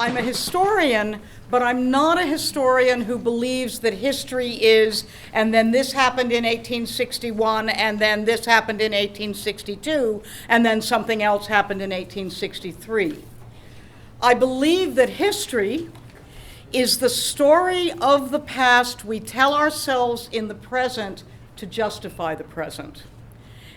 I'm a historian, but I'm not a historian who believes that history is, and then this happened in 1861, and then this happened in 1862, and then something else happened in 1863. I believe that history is the story of the past we tell ourselves in the present to justify the present.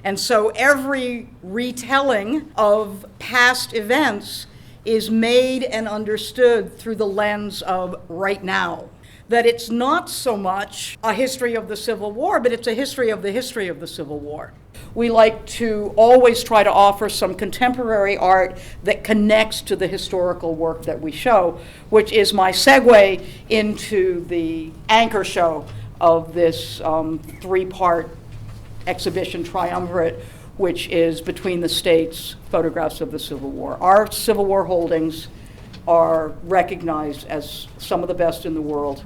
And so every retelling of past events is made and understood through the lens of right now. That it's not so much a history of the Civil War, but it's a history of the Civil War. We like to always try to offer some contemporary art that connects to the historical work that we show, which is my segue into the anchor show of this three-part exhibition triumvirate, which is Between the States, Photographs of the Civil War. Our Civil War holdings are recognized as some of the best in the world.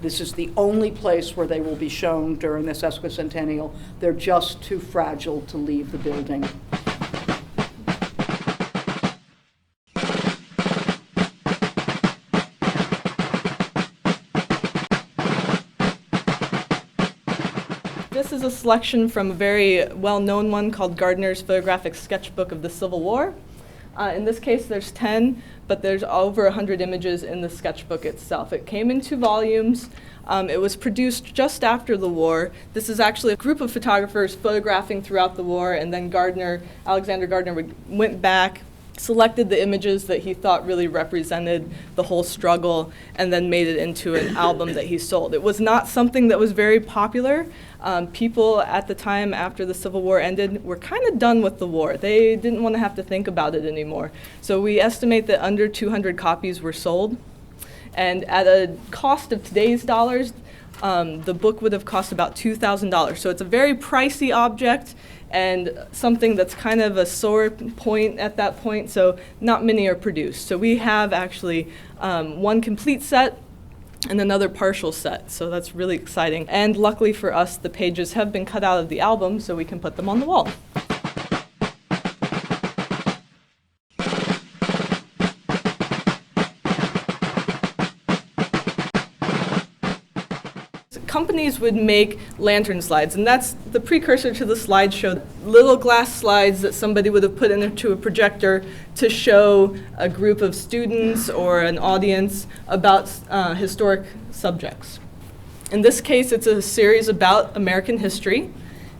This is the only place where they will be shown during this sesquicentennial. They're just too fragile to leave the building. This is a selection from a very well-known one called Gardner's Photographic Sketchbook of the Civil War. In this case, there's 10, but there's over 100 images in the sketchbook itself. It came in 2 volumes. It was produced just after the war. This is actually a group of photographers photographing throughout the war, and then Alexander Gardner went back, selected the images that he thought really represented the whole struggle, and then made it into an album that he sold. It was not something that was very popular. People at the time after the Civil War ended were kind of done with the war. They didn't want to have to think about it anymore. So we estimate that under 200 copies were sold. And at a cost of today's dollars, the book would have cost about $2,000. So it's a very pricey object and something that's kind of a sore point at that point, so not many are produced. So we have actually one complete set and another partial set, so that's really exciting. And luckily for us, the pages have been cut out of the album, so we can put them on the wall. Companies would make lantern slides, and that's the precursor to the slideshow. Little glass slides that somebody would have put into a projector to show a group of students or an audience about historic subjects. In this case, it's a series about American history,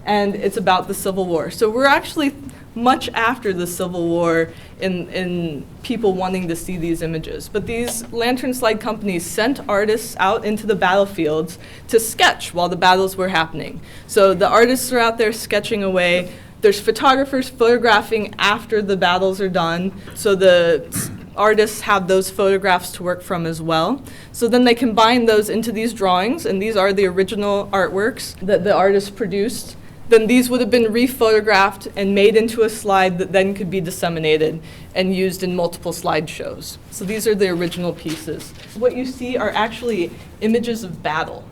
and it's about the Civil War. So we're actually much after the Civil War in people wanting to see these images. But these lantern slide companies sent artists out into the battlefields to sketch while the battles were happening. So the artists are out there sketching away. There's photographers photographing after the battles are done. So the artists have those photographs to work from as well. So then they combine those into these drawings, and these are the original artworks that the artists produced. Then these would have been rephotographed and made into a slide that then could be disseminated and used in multiple slideshows. So these are the original pieces. What you see are actually images of battle,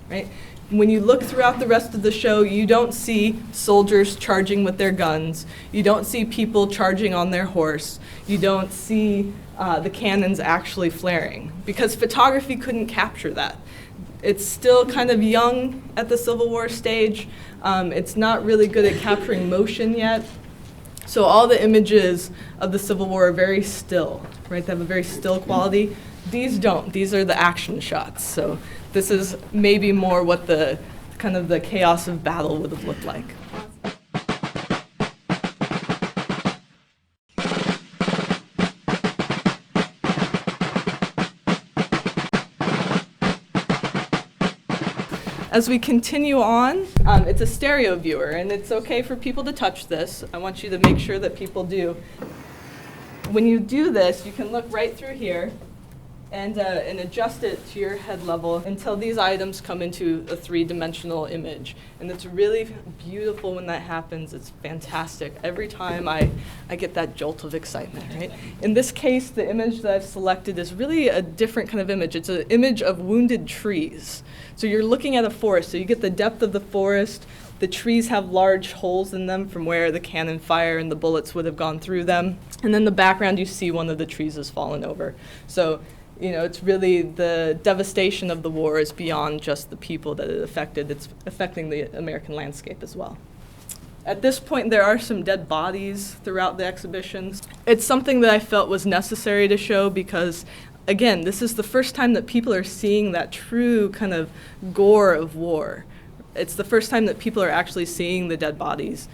right? When you look throughout the rest of the show, you don't see soldiers charging with their guns. You don't see people charging on their horse. You don't see the cannons actually flaring, because photography couldn't capture that. It's still kind of young at the Civil War stage. It's not really good at capturing motion yet. So all the images of the Civil War are very still, right? They have a very still quality. These don't. These are the action shots. So this is maybe more what the kind of the chaos of battle would have looked like. As we continue on, it's a stereo viewer, and it's okay for people to touch this. I want you to make sure that people do. When you do this, you can look right through here and adjust it to your head level until these items come into a 3-dimensional image. And it's really beautiful when that happens. It's fantastic. Every time I get that jolt of excitement, right? In this case, the image that I've selected is really a different kind of image. It's an image of wounded trees. So you're looking at a forest, so you get the depth of the forest, The trees have large holes in them from where the cannon fire and the bullets would have gone through them. And then the background, you see one of the trees has fallen over. So, it's really the devastation of the war is beyond just the people that it affected. It's affecting the American landscape as well. At this point, there are some dead bodies throughout the exhibitions. It's something that I felt was necessary to show because, again, this is the first time that people are seeing that true kind of gore of war. It's the first time that people are actually seeing the dead bodies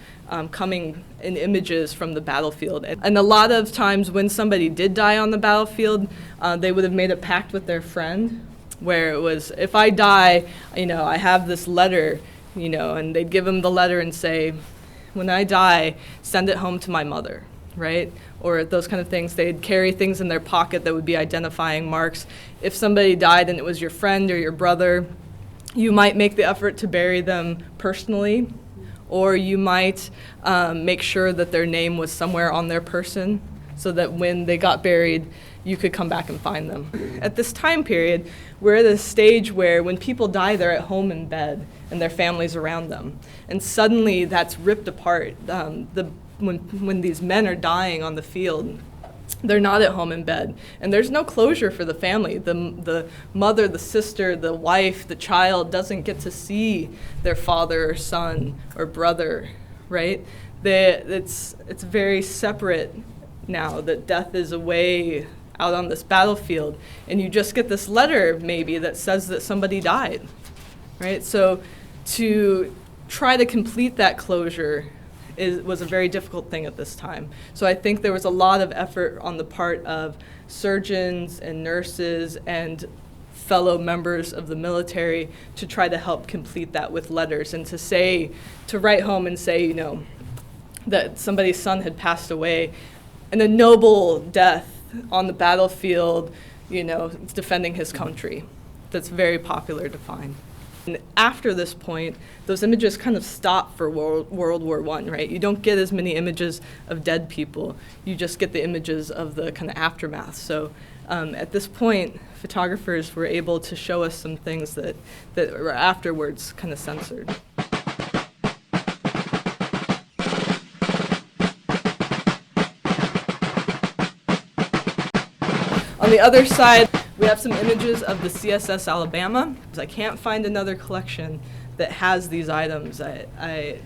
coming in images from the battlefield. And a lot of times when somebody did die on the battlefield, they would have made a pact with their friend where it was, if I die, I have this letter, and they'd give them the letter and say, when I die, send it home to my mother, right? Or those kind of things. They'd carry things in their pocket that would be identifying marks. If somebody died and it was your friend or your brother, you might make the effort to bury them personally, or you might make sure that their name was somewhere on their person so that when they got buried, you could come back and find them. At this time period, we're at a stage where when people die, they're at home in bed and their families around them. And suddenly that's ripped apart. When these men are dying on the field, they're not at home in bed. And there's no closure for the family. The mother, the sister, the wife, the child doesn't get to see their father or son or brother, right? It's very separate now that death is away out on this battlefield. And you just get this letter maybe that says that somebody died, right? So to try to complete that closure was a very difficult thing at this time. So I think there was a lot of effort on the part of surgeons and nurses and fellow members of the military to try to help complete that with letters and to write home and say, that somebody's son had passed away and a noble death on the battlefield, defending his country. That's very popular to find. And after this point, those images kind of stop for World War I, right? You don't get as many images of dead people. You just get the images of the kind of aftermath. So at this point, photographers were able to show us some things that were afterwards kind of censored. On the other side, we have some images of the CSS Alabama. I can't find another collection that has these items. I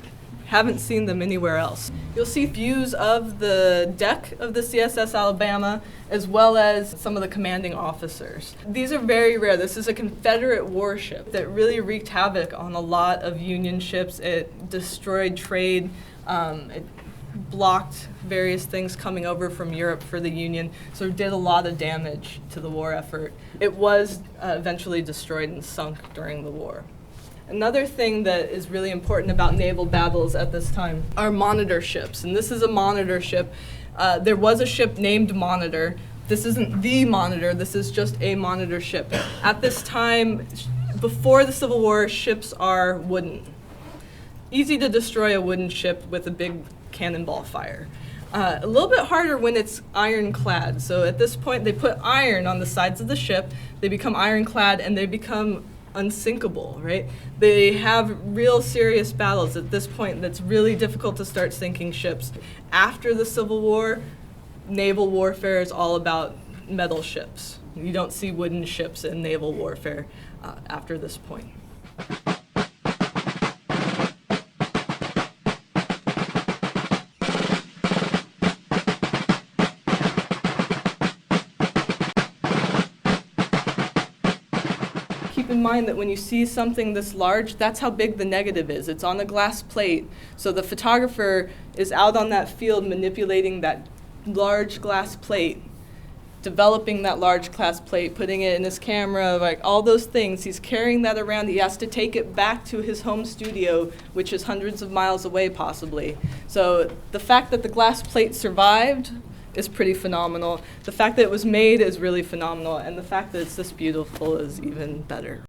haven't seen them anywhere else. You'll see views of the deck of the CSS Alabama as well as some of the commanding officers. These are very rare. This is a Confederate warship that really wreaked havoc on a lot of Union ships. It destroyed trade. It blocked various things coming over from Europe for the Union, so it did a lot of damage to the war effort. It was eventually destroyed and sunk during the war. Another thing that is really important about naval battles at this time are monitor ships, and this is a monitor ship. There was a ship named Monitor. This isn't the Monitor, this is just a monitor ship. At this time, before the Civil War, ships are wooden. Easy to destroy a wooden ship with a big cannonball fire. A little bit harder when it's ironclad. So at this point, they put iron on the sides of the ship. They become ironclad and they become unsinkable, right? They have real serious battles at this point. That's really difficult to start sinking ships. After the Civil War, naval warfare is all about metal ships. You don't see wooden ships in naval warfare after this point. Keep in mind that when you see something this large, that's how big the negative is. It's on a glass plate. So the photographer is out on that field manipulating that large glass plate, developing that large glass plate, putting it in his camera, like all those things. He's carrying that around. He has to take it back to his home studio, which is hundreds of miles away possibly. So the fact that the glass plate survived is pretty phenomenal. The fact that it was made is really phenomenal, and the fact that it's this beautiful is even better.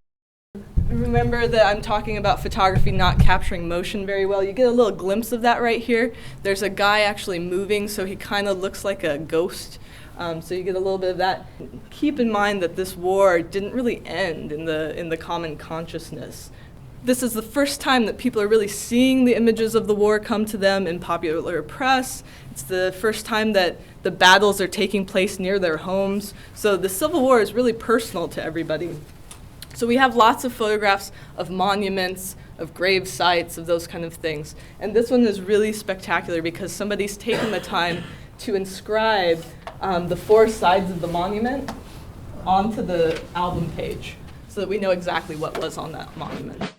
Remember that I'm talking about photography not capturing motion very well. You get a little glimpse of that right here. There's a guy actually moving, so he kind of looks like a ghost. So you get a little bit of that. Keep in mind that this war didn't really end in the common consciousness. This is the first time that people are really seeing the images of the war come to them in popular press. It's the first time that the battles are taking place near their homes. So the Civil War is really personal to everybody. So we have lots of photographs of monuments, of grave sites, of those kind of things. And this one is really spectacular because somebody's taken the time to inscribe the 4 sides of the monument onto the album page so that we know exactly what was on that monument.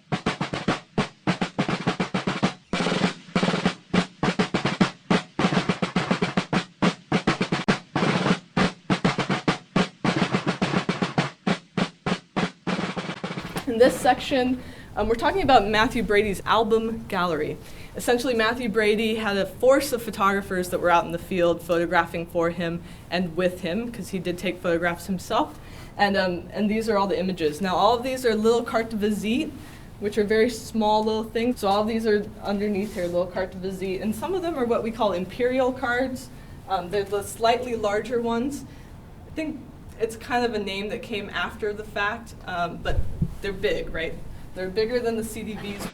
In this section, we're talking about Matthew Brady's album gallery. Essentially, Matthew Brady had a force of photographers that were out in the field photographing for him and with him, because he did take photographs himself. And these are all the images. Now, all of these are little carte de visite, which are very small little things. So all of these are underneath here, little carte de visite. And some of them are what we call imperial cards. They're the slightly larger ones. I think it's kind of a name that came after the fact, but they're big, right? They're bigger than the CDVs.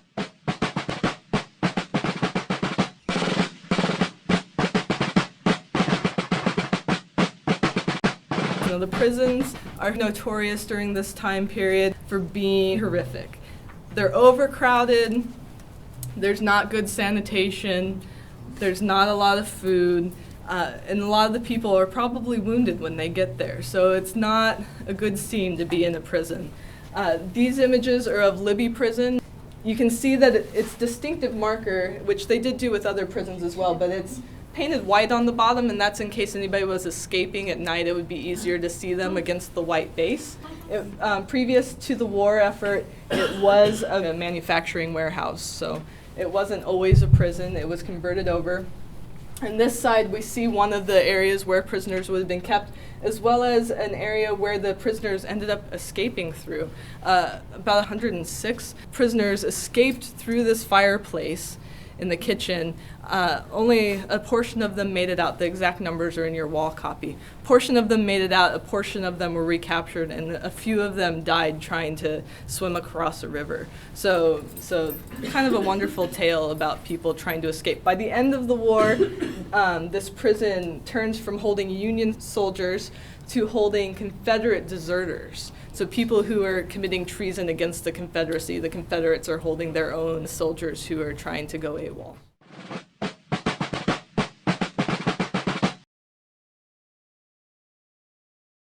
The prisons are notorious during this time period for being horrific. They're overcrowded, there's not good sanitation, there's not a lot of food, and a lot of the people are probably wounded when they get there. So it's not a good scene to be in a prison. These images are of Libby Prison. You can see that its distinctive marker, which they did do with other prisons as well, but it's painted white on the bottom, and that's in case anybody was escaping at night. It would be easier to see them against the white base. Previous to the war effort, it was a manufacturing warehouse, so it wasn't always a prison. It was converted over. On this side, we see one of the areas where prisoners would have been kept, as well as an area where the prisoners ended up escaping through. About 106 prisoners escaped through this fireplace in the kitchen. Only a portion of them made it out. The exact numbers are in your wall copy. A portion of them made it out, a portion of them were recaptured, and a few of them died trying to swim across a river. So kind of a wonderful tale about people trying to escape. By the end of the war, this prison turns from holding Union soldiers to holding Confederate deserters. So people who are committing treason against the Confederacy, the Confederates are holding their own soldiers who are trying to go AWOL.